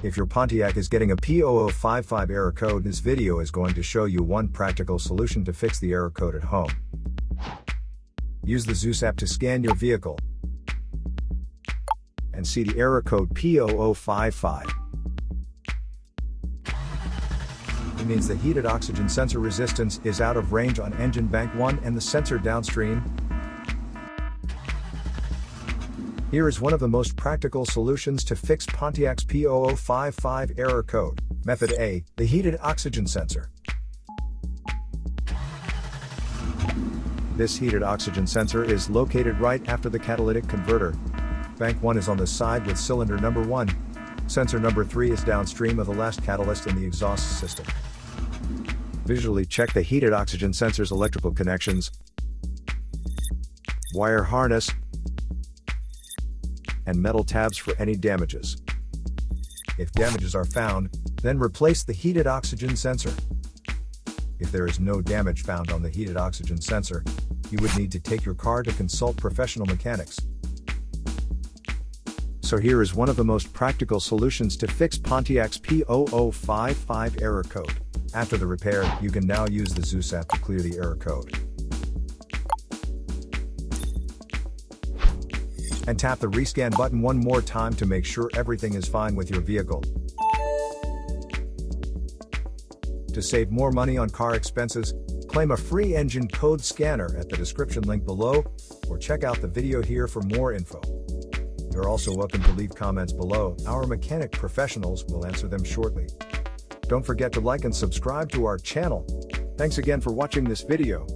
If your Pontiac is getting a P0055 error code, this video is going to show you one practical solution to fix the error code at home. Use the Zeus app to scan your vehicle and see the error code P0055. It means the heated oxygen sensor resistance is out of range on engine bank 1 and the sensor downstream. Here is one of the most practical solutions to fix Pontiac's P0055 error code. Method A, the heated oxygen sensor. This heated oxygen sensor is located right after the catalytic converter. Bank 1 is on the side with cylinder number 1. Sensor number 3 is downstream of the last catalyst in the exhaust system. Visually check the heated oxygen sensor's electrical connections, wire harness, and metal tabs for any damages. If damages are found, then replace the heated oxygen sensor. If there is no damage found on the heated oxygen sensor, you would need to take your car to consult professional mechanics. So here is one of the most practical solutions to fix Pontiac's P0055 error code. After the repair, you can now use the Zeus app to clear the error code. And tap the rescan button one more time to make sure everything is fine with your vehicle. To save more money on car expenses, claim a free engine code scanner at the description link below, or check out the video here for more info. You're also welcome to leave comments below. Our mechanic professionals will answer them shortly. Don't forget to like and subscribe to our channel. Thanks again for watching this video.